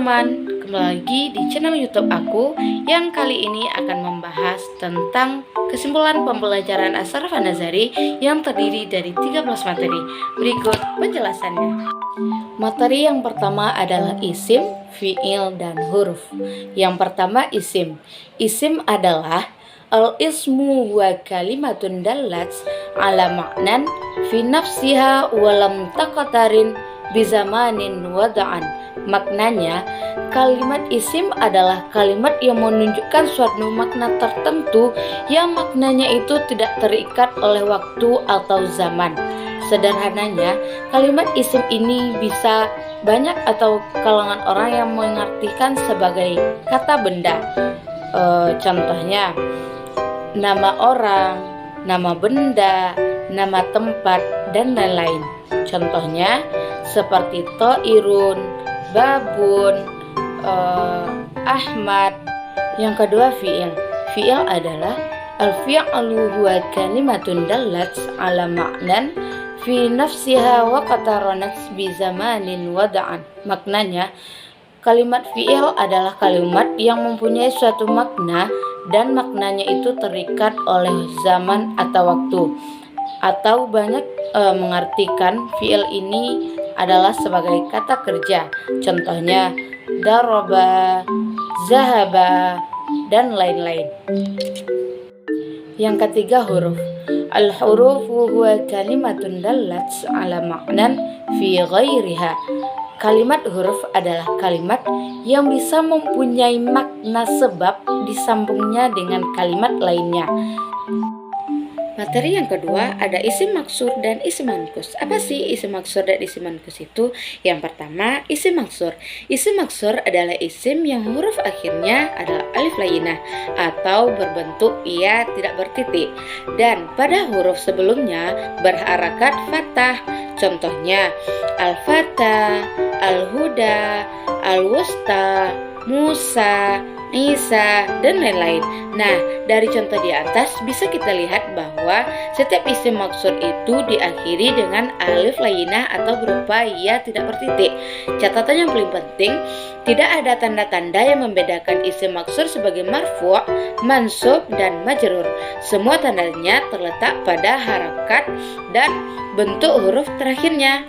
teman-teman, kembali lagi di channel YouTube aku yang kali ini akan membahas tentang kesimpulan pembelajaran as-sarf an-nazari yang terdiri dari 13 materi. Berikut penjelasannya. Materi yang pertama adalah isim, fi'il, dan huruf. Yang pertama isim. Isim adalah al-ismu wa kalimatun dallat ala ma'nan fi nafsiha walam taqatarin bizamanin wada'an. Maknanya, kalimat isim adalah kalimat yang menunjukkan suatu makna tertentu yang maknanya itu tidak terikat oleh waktu atau zaman. Sederhananya, kalimat isim ini bisa banyak atau kalangan orang yang mengartikan sebagai kata benda. Contohnya, nama orang, nama benda, nama tempat, dan lain-lain. Contohnya seperti to'irun, babun, Ahmad. Yang kedua fi'il. Fi'il adalah al-fi'lu huwa kalimatun dallat ala ma'nan fi nafsiha wa qataranat bi zamanin wada'an. Maknanya, kalimat fi'il adalah kalimat yang mempunyai suatu makna dan maknanya itu terikat oleh zaman atau waktu. Atau banyak mengartikan fi'il ini adalah sebagai kata kerja. Contohnya daraba, zahaba, dan lain-lain. Yang ketiga huruf. Al-hurufu huwa kalimatun dallat ala ma'nan fi ghairiha. Kalimat huruf adalah kalimat yang bisa mempunyai makna sebab disambungnya dengan kalimat lainnya. Materi yang kedua ada isim maksur dan isim mankus. Apa sih isim maksur dan isim mankus itu? Yang pertama, isim maksur. Isim maksur adalah isim yang huruf akhirnya adalah alif lainah atau berbentuk ia tidak bertitik dan pada huruf sebelumnya berharakat fathah. Contohnya al-fatah, al-huda, al-wusta, Musa, Isa, dan lain-lain. Nah, dari contoh di atas bisa kita lihat bahwa setiap isim maksur itu diakhiri dengan alif lainah atau berupa ya tidak bertitik. Catatan yang paling penting, tidak ada tanda-tanda yang membedakan isim maksur sebagai marfu', mansub, dan majrur. Semua tandanya terletak pada harakat dan bentuk huruf terakhirnya.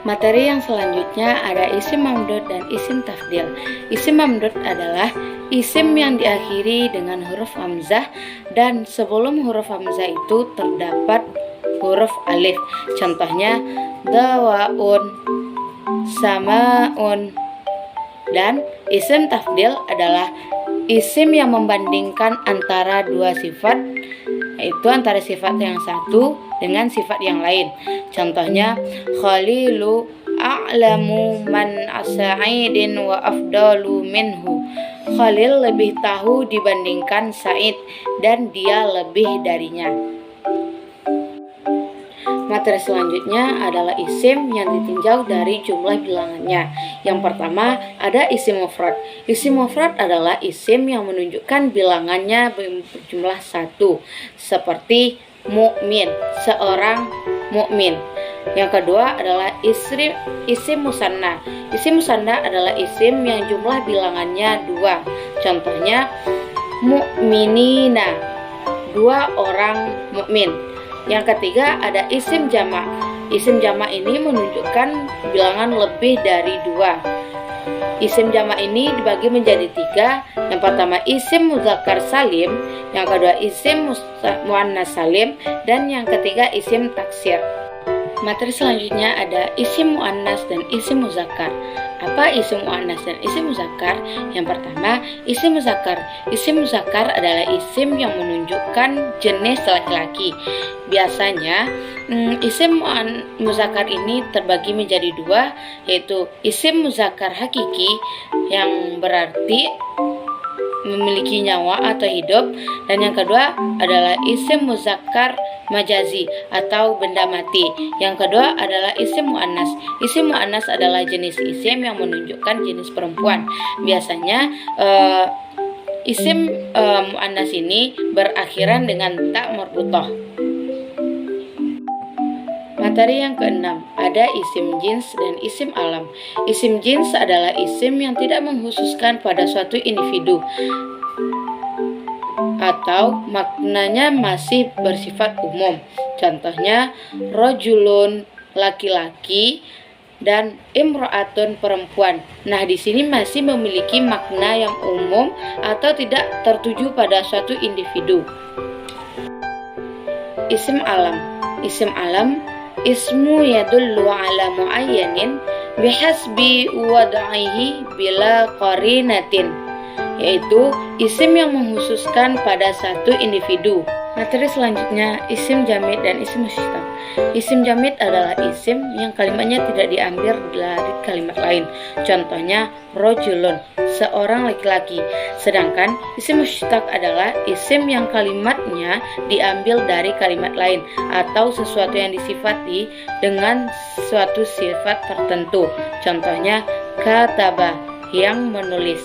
Materi yang selanjutnya ada isim mamdud dan isim tafdil. Isim mamdud adalah isim yang diakhiri dengan huruf hamzah dan sebelum huruf hamzah itu terdapat huruf alif. Contohnya dawaun, samaun. Dan isim tafdil adalah isim yang membandingkan antara dua sifat, yaitu antara sifat yang satu dengan sifat yang lain. Contohnya Khalilu a'lamu man as-sa'idin wa afdalu minhu. Khalil lebih tahu dibandingkan Sa'id dan dia lebih darinya. Materi selanjutnya adalah isim yang ditinjau dari jumlah bilangannya. Yang pertama ada isim mufrad. Isim mufrad adalah isim yang menunjukkan bilangannya berjumlah satu, seperti mukmin, seorang mukmin. Yang kedua adalah isim musanna. Isim musanna adalah isim yang jumlah bilangannya dua. Contohnya mukminina, dua orang mukmin. Yang ketiga ada isim jamak. Isim jamak ini menunjukkan bilangan lebih dari dua. Isim jamak ini dibagi menjadi tiga. Yang pertama isim muzakkar salim, yang kedua isim muannas salim, dan yang ketiga isim taksir. Materi selanjutnya ada isim muannas dan isim muzakkar. Apa isim muannas dan isim muzakkar? Yang pertama, isim muzakkar. Isim muzakkar adalah isim yang menunjukkan jenis laki-laki. Biasanya isim muzakkar ini terbagi menjadi dua, yaitu isim muzakkar hakiki yang berarti memiliki nyawa atau hidup, dan yang kedua adalah isim muzakkar majazi atau benda mati. Yang kedua adalah isim muannas. Isim muannas adalah jenis isim yang menunjukkan jenis perempuan. Biasanya isim muannas ini berakhiran dengan ta marbuthah. Materi yang keenam, ada isim jins dan isim alam. Isim jins adalah isim yang tidak mengkhususkan pada suatu individu atau maknanya masih bersifat umum. Contohnya, rojulun, laki-laki, dan imro'atun, perempuan. Nah, di sini masih memiliki makna yang umum atau tidak tertuju pada suatu individu. Isim alam. Isim alam ismu yadullu ala muayyanin bihasbi wad'ihi bila qarinatin, yaitu isim yang mengkhususkan pada satu individu. Materi selanjutnya, isim jamid dan isim mushtaq. Isim jamid adalah isim yang kalimatnya tidak diambil dari kalimat lain. Contohnya, rojulun, seorang laki-laki. Sedangkan isim mushtaq adalah isim yang kalimatnya diambil dari kalimat lain atau sesuatu yang disifati dengan suatu sifat tertentu. Contohnya, kataba, yang menulis.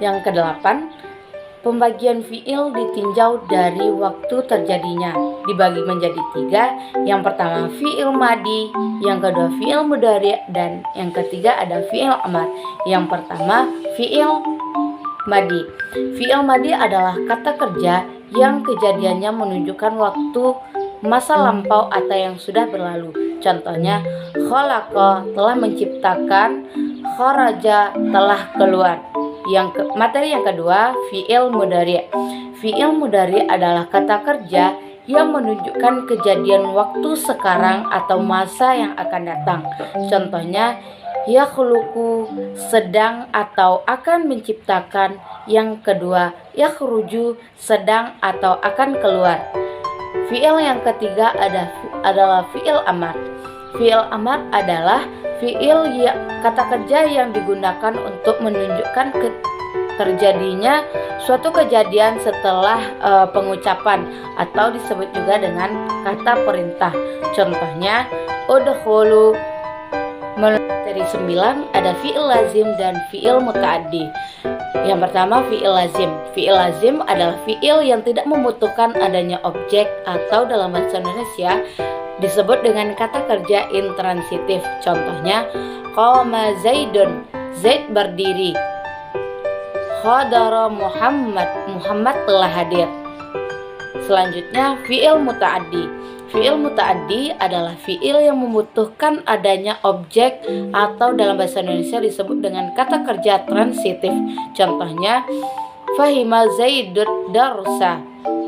Yang kedelapan, pembagian fiil ditinjau dari waktu terjadinya, dibagi menjadi 3. Yang pertama fiil madi, yang kedua fiil mudhari', dan yang ketiga ada fiil amar. Yang pertama fiil madi. Fiil madi adalah kata kerja yang kejadiannya menunjukkan waktu masa lampau atau yang sudah berlalu. Contohnya, khalaqa, telah menciptakan, kharaja, telah keluar. Materi yang kedua, fi'il mudhari'. Fi'il mudhari' adalah kata kerja yang menunjukkan kejadian waktu sekarang atau masa yang akan datang. Contohnya, yakhluqu, sedang atau akan menciptakan. Yang kedua, yakhruju, sedang atau akan keluar. Fi'il yang ketiga adalah fi'il amar. Fi'il amar adalah fi'il kata kerja yang digunakan untuk menunjukkan terjadinya suatu kejadian setelah pengucapan atau disebut juga dengan kata perintah. Contohnya, udkhulu. Materi 9 ada fi'il lazim dan fi'il muta'addi. Yang pertama fi'il lazim. Fi'il lazim adalah fi'il yang tidak membutuhkan adanya objek atau dalam bahasa Indonesia disebut dengan kata kerja intransitif. Contohnya, qama Zaidun, Zaid berdiri. Hadara Muhammad, Muhammad telah hadir. Selanjutnya fi'il muta'addi. Fi'il muta'addi adalah fi'il yang membutuhkan adanya objek atau dalam bahasa Indonesia disebut dengan kata kerja transitif. Contohnya, fahima Zaidud darsa,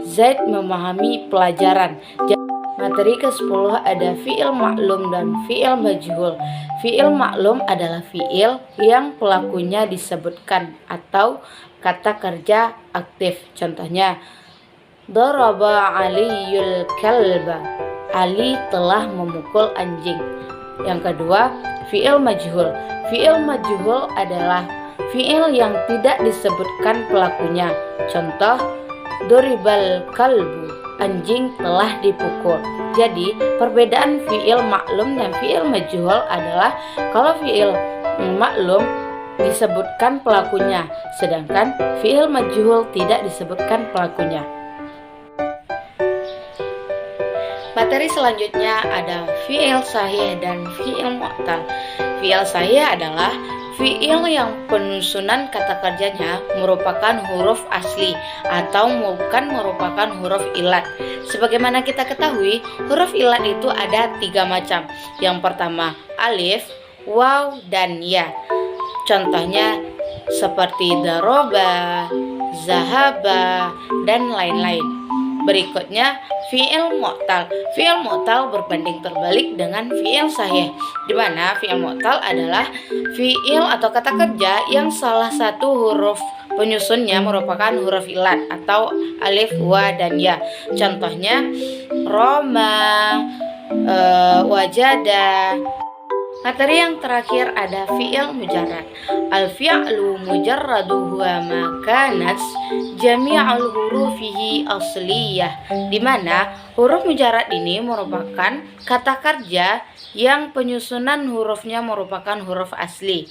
Zaid memahami pelajaran. Materi ke-10 ada fi'il maklum dan fi'il majhul. Fi'il maklum adalah fi'il yang pelakunya disebutkan atau kata kerja aktif. Contohnya, daraba Aliyul kalba, Ali telah memukul anjing. Yang kedua, fi'il majhul. Fi'il majhul adalah fi'il yang tidak disebutkan pelakunya. Contoh, doribal kalbu, anjing telah dipukul. Jadi, perbedaan fi'il maklum dan fi'il majhul adalah kalau fi'il maklum disebutkan pelakunya, sedangkan fi'il majhul tidak disebutkan pelakunya. Materi selanjutnya ada fi'il sahih dan fi'il mu'tal. Fi'il sahih adalah fi'il yang penyusunan kata kerjanya merupakan huruf asli atau bukan merupakan huruf ilat. Sebagaimana kita ketahui, huruf ilat itu ada 3 macam. Yang pertama, alif, waw, dan ya. Contohnya seperti daroba, zahaba, dan lain-lain. Berikutnya, fi'il mu'tal. Fi'il mu'tal berbanding terbalik dengan fi'il sahih, di mana fi'il mu'tal adalah fi'il atau kata kerja yang salah satu huruf penyusunnya merupakan huruf ilat atau alif, wa, dan ya. Contohnya, roma, wajada. Materi yang terakhir ada fi'il mujarrad. Al-fi'lu mujarradu huwa ma kanat jami'ul hurufihi asliyah, di mana huruf mujarrad ini merupakan kata kerja yang penyusunan hurufnya merupakan huruf asli.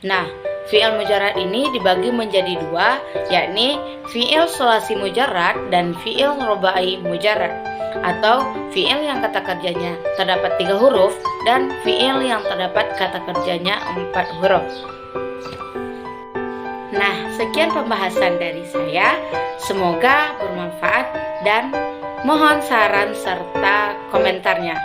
Nah, fi'il mujarrad ini dibagi menjadi 2, yakni fi'il sulasi mujarrad dan fi'il rubai mujarrad. atau fiil yang kata kerjanya terdapat 3 huruf dan fiil yang terdapat kata kerjanya 4 huruf. Nah, sekian pembahasan dari saya. Semoga bermanfaat dan mohon saran serta komentarnya.